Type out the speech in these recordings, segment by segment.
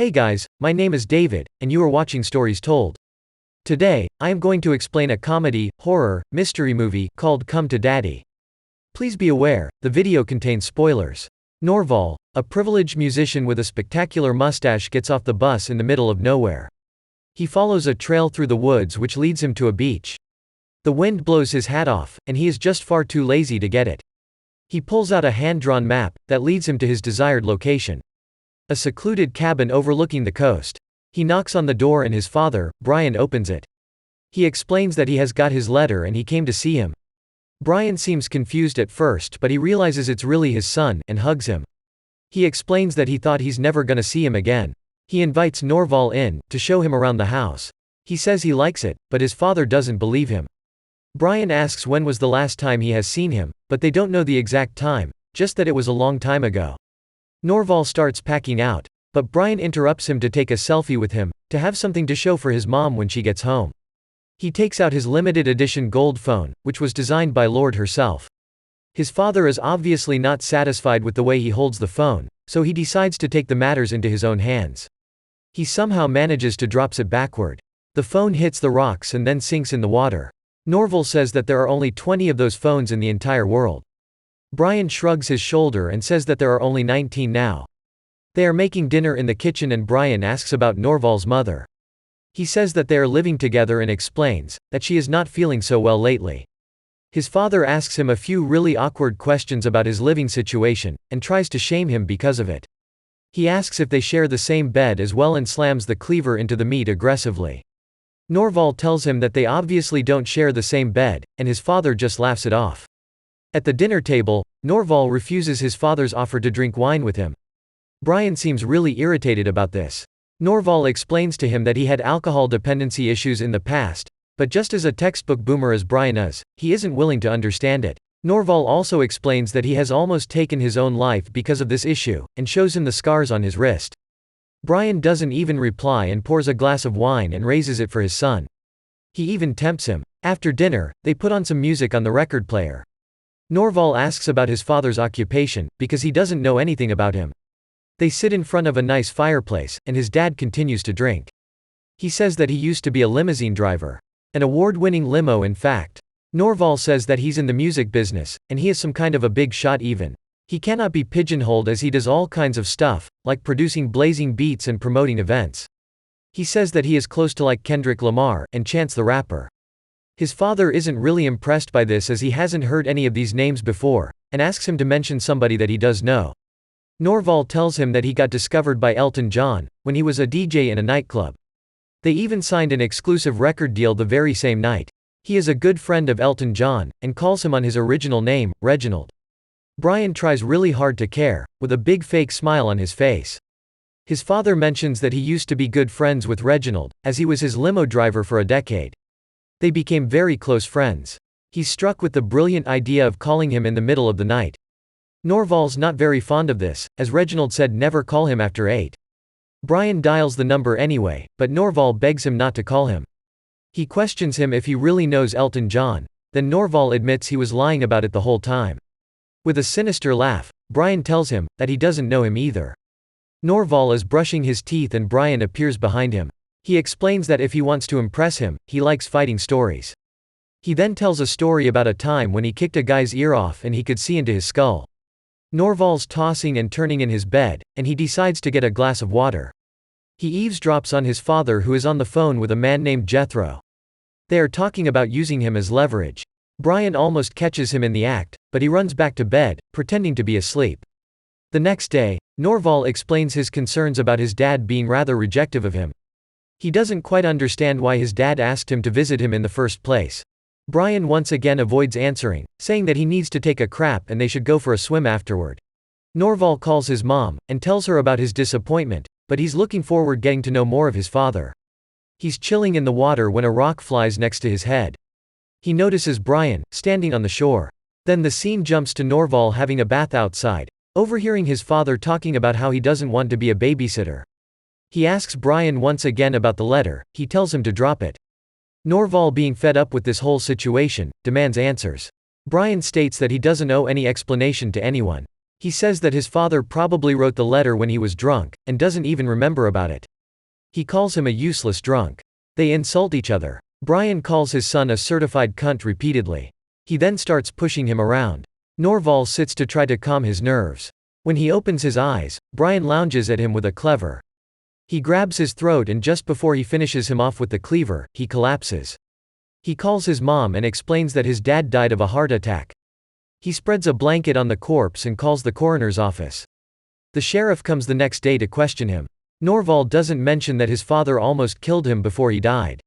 Hey guys, my name is David, and you are watching Stories Told. Today, I am going to explain a comedy, horror, mystery movie called Come to Daddy. Please be aware, the video contains spoilers. Norval, a privileged musician with a spectacular mustache, gets off the bus in the middle of nowhere. He follows a trail through the woods which leads him to a beach. The wind blows his hat off, and he is just far too lazy to get it. He pulls out a hand-drawn map that leads him to his desired location. A secluded cabin overlooking the coast. He knocks on the door and his father, Brian, opens it. He explains that he has got his letter and he came to see him. Brian seems confused at first, but he realizes it's really his son, and hugs him. He explains that he thought he's never gonna see him again. He invites Norval in, to show him around the house. He says he likes it, but his father doesn't believe him. Brian asks when was the last time he has seen him, but they don't know the exact time, just that it was a long time ago. Norval starts packing out, but Brian interrupts him to take a selfie with him, to have something to show for his mom when she gets home. He takes out his limited edition gold phone, which was designed by Lord herself. His father is obviously not satisfied with the way he holds the phone, so he decides to take the matters into his own hands. He somehow manages to drops it backward. The phone hits the rocks and then sinks in the water. Norval says that there are only 20 of those phones in the entire world. Brian shrugs his shoulder and says that there are only 19 now. They are making dinner in the kitchen and Brian asks about Norval's mother. He says that they are living together and explains that she is not feeling so well lately. His father asks him a few really awkward questions about his living situation, and tries to shame him because of it. He asks if they share the same bed as well and slams the cleaver into the meat aggressively. Norval tells him that they obviously don't share the same bed, and his father just laughs it off. At the dinner table, Norval refuses his father's offer to drink wine with him. Brian seems really irritated about this. Norval explains to him that he had alcohol dependency issues in the past, but just as a textbook boomer as Brian is, he isn't willing to understand it. Norval also explains that he has almost taken his own life because of this issue, and shows him the scars on his wrist. Brian doesn't even reply and pours a glass of wine and raises it for his son. He even tempts him. After dinner, they put on some music on the record player. Norval asks about his father's occupation, because he doesn't know anything about him. They sit in front of a nice fireplace, and his dad continues to drink. He says that he used to be a limousine driver. An award-winning limo, in fact. Norval says that he's in the music business, and he is some kind of a big shot even. He cannot be pigeonholed as he does all kinds of stuff, like producing blazing beats and promoting events. He says that he is close to like Kendrick Lamar and Chance the Rapper. His father isn't really impressed by this as he hasn't heard any of these names before, and asks him to mention somebody that he does know. Norval tells him that he got discovered by Elton John, when he was a DJ in a nightclub. They even signed an exclusive record deal the very same night. He is a good friend of Elton John, and calls him on his original name, Reginald. Brian tries really hard to care, with a big fake smile on his face. His father mentions that he used to be good friends with Reginald, as he was his limo driver for a decade. They became very close friends. He's struck with the brilliant idea of calling him in the middle of the night. Norval's not very fond of this, as Reginald said never call him after 8. Brian dials the number anyway, but Norval begs him not to call him. He questions him if he really knows Elton John, then Norval admits he was lying about it the whole time. With a sinister laugh, Brian tells him that he doesn't know him either. Norval is brushing his teeth and Brian appears behind him. He explains that if he wants to impress him, he likes fighting stories. He then tells a story about a time when he kicked a guy's ear off and he could see into his skull. Norval's tossing and turning in his bed, and he decides to get a glass of water. He eavesdrops on his father who is on the phone with a man named Jethro. They are talking about using him as leverage. Brian almost catches him in the act, but he runs back to bed, pretending to be asleep. The next day, Norval explains his concerns about his dad being rather rejective of him. He doesn't quite understand why his dad asked him to visit him in the first place. Brian once again avoids answering, saying that he needs to take a crap and they should go for a swim afterward. Norval calls his mom, and tells her about his disappointment, but he's looking forward getting to know more of his father. He's chilling in the water when a rock flies next to his head. He notices Brian, standing on the shore. Then the scene jumps to Norval having a bath outside, overhearing his father talking about how he doesn't want to be a babysitter. He asks Brian once again about the letter, he tells him to drop it. Norval, being fed up with this whole situation, demands answers. Brian states that he doesn't owe any explanation to anyone. He says that his father probably wrote the letter when he was drunk, and doesn't even remember about it. He calls him a useless drunk. They insult each other. Brian calls his son a certified cunt repeatedly. He then starts pushing him around. Norval sits to try to calm his nerves. When he opens his eyes, Brian lounges at him with a cleaver. He grabs his throat, and just before he finishes him off with the cleaver, he collapses. He calls his mom and explains that his dad died of a heart attack. He spreads a blanket on the corpse and calls the coroner's office. The sheriff comes the next day to question him. Norval doesn't mention that his father almost killed him before he died.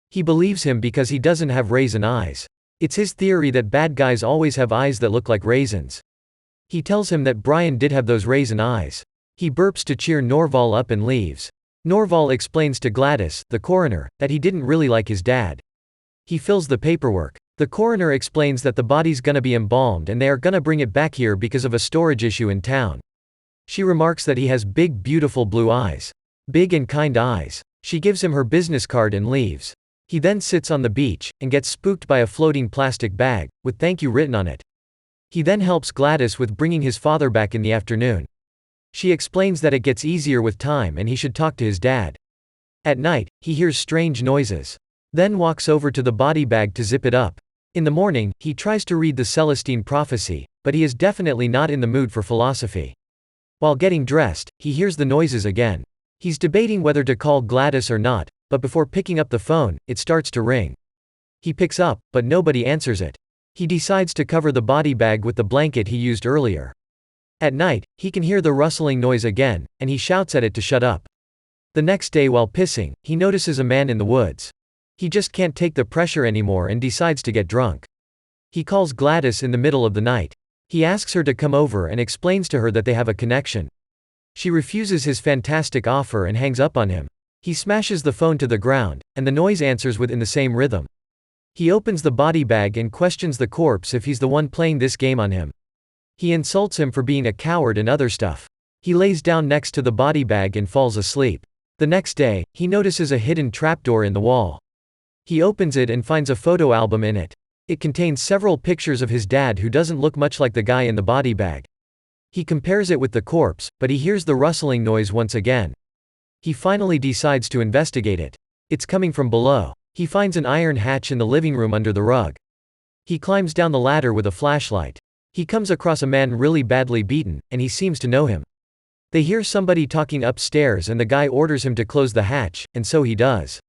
He believes him because he doesn't have raisin eyes. It's his theory that bad guys always have eyes that look like raisins. He tells him that Brian did have those raisin eyes. He burps to cheer Norval up and leaves. Norval explains to Gladys, the coroner, that he didn't really like his dad. He fills the paperwork. The coroner explains that the body's gonna be embalmed and they are gonna bring it back here because of a storage issue in town. She remarks that he has big, beautiful blue eyes. Big and kind eyes. She gives him her business card and leaves. He then sits on the beach, and gets spooked by a floating plastic bag, with "thank you" written on it. He then helps Gladys with bringing his father back in the afternoon. She explains that it gets easier with time and he should talk to his dad. At night, he hears strange noises. Then walks over to the body bag to zip it up. In the morning, he tries to read the Celestine prophecy, but he is definitely not in the mood for philosophy. While getting dressed, he hears the noises again. He's debating whether to call Gladys or not, but before picking up the phone, it starts to ring. He picks up, but nobody answers it. He decides to cover the body bag with the blanket he used earlier. At night, he can hear the rustling noise again, and he shouts at it to shut up. The next day while pissing, he notices a man in the woods. He just can't take the pressure anymore and decides to get drunk. He calls Gladys in the middle of the night. He asks her to come over and explains to her that they have a connection. She refuses his fantastic offer and hangs up on him. He smashes the phone to the ground, and the noise answers within the same rhythm. He opens the body bag and questions the corpse if he's the one playing this game on him. He insults him for being a coward and other stuff. He lays down next to the body bag and falls asleep. The next day, he notices a hidden trapdoor in the wall. He opens it and finds a photo album in it. It contains several pictures of his dad who doesn't look much like the guy in the body bag. He compares it with the corpse, but he hears the rustling noise once again. He finally decides to investigate it. It's coming from below. He finds an iron hatch in the living room under the rug. He climbs down the ladder with a flashlight. He comes across a man really badly beaten, and he seems to know him. They hear somebody talking upstairs and the guy orders him to close the hatch, and so he does.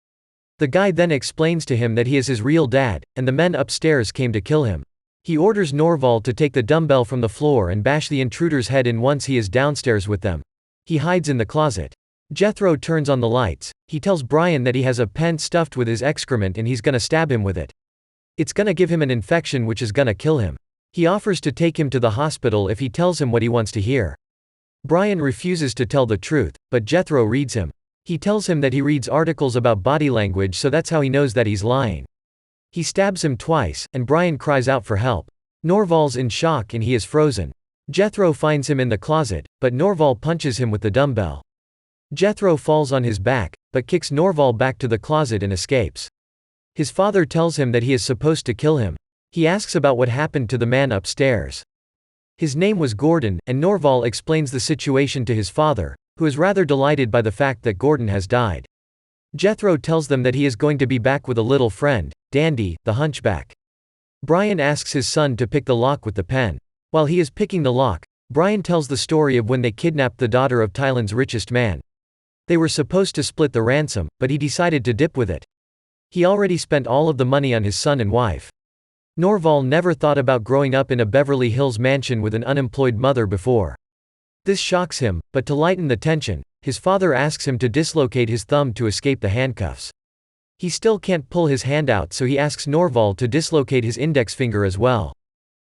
The guy then explains to him that he is his real dad, and the men upstairs came to kill him. He orders Norval to take the dumbbell from the floor and bash the intruder's head in once he is downstairs with them. He hides in the closet. Jethro turns on the lights. He tells Brian that he has a pen stuffed with his excrement and he's gonna stab him with it. It's gonna give him an infection which is gonna kill him. He offers to take him to the hospital if he tells him what he wants to hear. Brian refuses to tell the truth, but Jethro reads him. He tells him that he reads articles about body language, so that's how he knows that he's lying. He stabs him twice, and Brian cries out for help. Norval's in shock and he is frozen. Jethro finds him in the closet, but Norval punches him with the dumbbell. Jethro falls on his back, but kicks Norval back to the closet and escapes. His father tells him that he is supposed to kill him. He asks about what happened to the man upstairs. His name was Gordon, and Norval explains the situation to his father, who is rather delighted by the fact that Gordon has died. Jethro tells them that he is going to be back with a little friend, Dandy, the hunchback. Brian asks his son to pick the lock with the pen. While he is picking the lock, Brian tells the story of when they kidnapped the daughter of Thailand's richest man. They were supposed to split the ransom, but he decided to dip with it. He already spent all of the money on his son and wife. Norval never thought about growing up in a Beverly Hills mansion with an unemployed mother before. This shocks him, but to lighten the tension, his father asks him to dislocate his thumb to escape the handcuffs. He still can't pull his hand out, so he asks Norval to dislocate his index finger as well.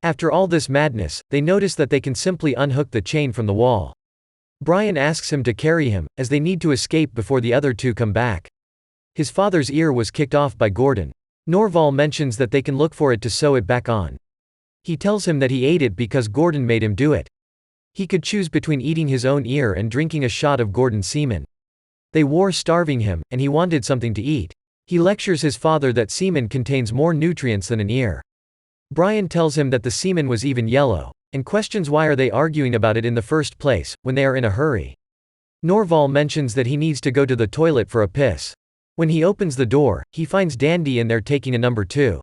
After all this madness, they notice that they can simply unhook the chain from the wall. Brian asks him to carry him, as they need to escape before the other two come back. His father's ear was kicked off by Gordon. Norval mentions that they can look for it to sew it back on. He tells him that he ate it because Gordon made him do it. He could choose between eating his own ear and drinking a shot of Gordon's semen. They were starving him, and he wanted something to eat. He lectures his father that semen contains more nutrients than an ear. Brian tells him that the semen was even yellow, and questions why are they arguing about it in the first place, when they are in a hurry. Norval mentions that he needs to go to the toilet for a piss. When he opens the door, he finds Dandy in there taking a number 2.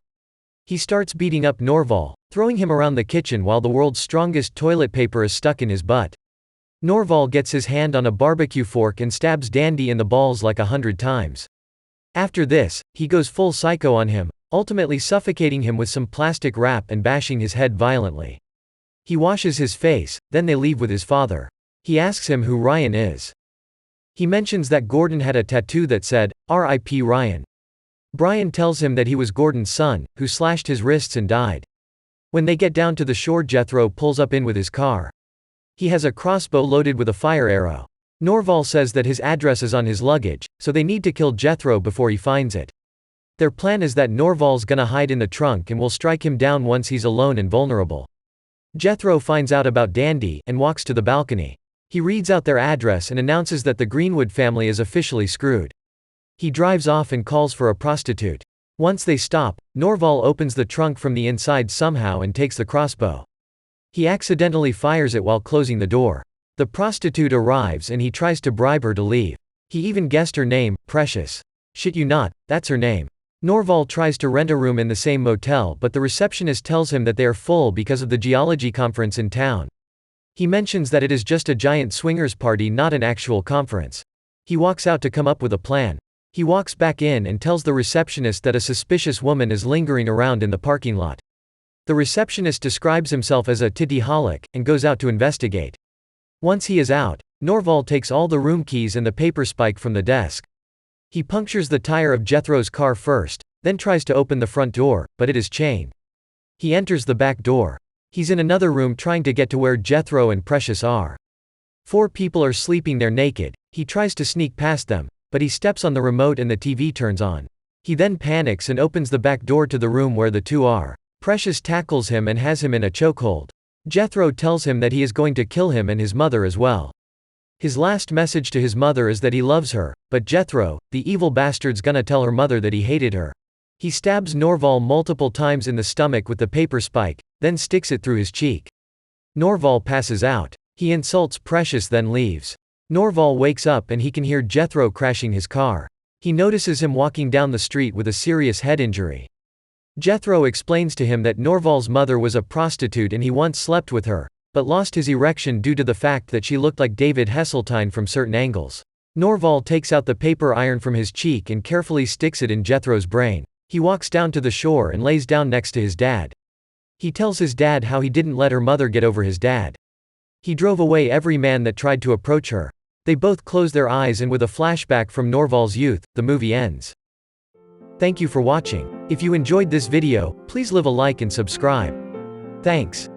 He starts beating up Norval, throwing him around the kitchen while the world's strongest toilet paper is stuck in his butt. Norval gets his hand on a barbecue fork and stabs Dandy in the balls like 100 times. After this, he goes full psycho on him, ultimately suffocating him with some plastic wrap and bashing his head violently. He washes his face, then they leave with his father. He asks him who Ryan is. He mentions that Gordon had a tattoo that said, "R.I.P. Ryan." Brian tells him that he was Gordon's son, who slashed his wrists and died. When they get down to the shore, Jethro pulls up in with his car. He has a crossbow loaded with a fire arrow. Norval says that his address is on his luggage, so they need to kill Jethro before he finds it. Their plan is that Norval's gonna hide in the trunk and will strike him down once he's alone and vulnerable. Jethro finds out about Dandy and walks to the balcony. He reads out their address and announces that the Greenwood family is officially screwed. He drives off and calls for a prostitute. Once they stop, Norval opens the trunk from the inside somehow and takes the crossbow. He accidentally fires it while closing the door. The prostitute arrives and he tries to bribe her to leave. He even guessed her name, Precious. Shit you not, that's her name. Norval tries to rent a room in the same motel, but the receptionist tells him that they are full because of the geology conference in town. He mentions that it is just a giant swingers party, not an actual conference. He walks out to come up with a plan. He walks back in and tells the receptionist that a suspicious woman is lingering around in the parking lot. The receptionist describes himself as a titty-holic, and goes out to investigate. Once he is out, Norval takes all the room keys and the paper spike from the desk. He punctures the tire of Jethro's car first, then tries to open the front door, but it is chained. He enters the back door. He's in another room trying to get to where Jethro and Precious are. 4 people are sleeping there naked. He tries to sneak past them, but he steps on the remote and the TV turns on. He then panics and opens the back door to the room where the 2 are. Precious tackles him and has him in a chokehold. Jethro tells him that he is going to kill him and his mother as well. His last message to his mother is that he loves her, but Jethro, the evil bastard's gonna tell her mother that he hated her. He stabs Norval multiple times in the stomach with the paper spike, then sticks it through his cheek. Norval passes out. He insults Precious then leaves. Norval wakes up and he can hear Jethro crashing his car. He notices him walking down the street with a serious head injury. Jethro explains to him that Norval's mother was a prostitute and he once slept with her, but lost his erection due to the fact that she looked like David Hasseltine from certain angles. Norval takes out the paper iron from his cheek and carefully sticks it in Jethro's brain. He walks down to the shore and lays down next to his dad. He tells his dad how he didn't let her mother get over his dad. He drove away every man that tried to approach her. They both close their eyes and with a flashback from Norval's youth, the movie ends. Thank you for watching. If you enjoyed this video, please leave a like and subscribe. Thanks.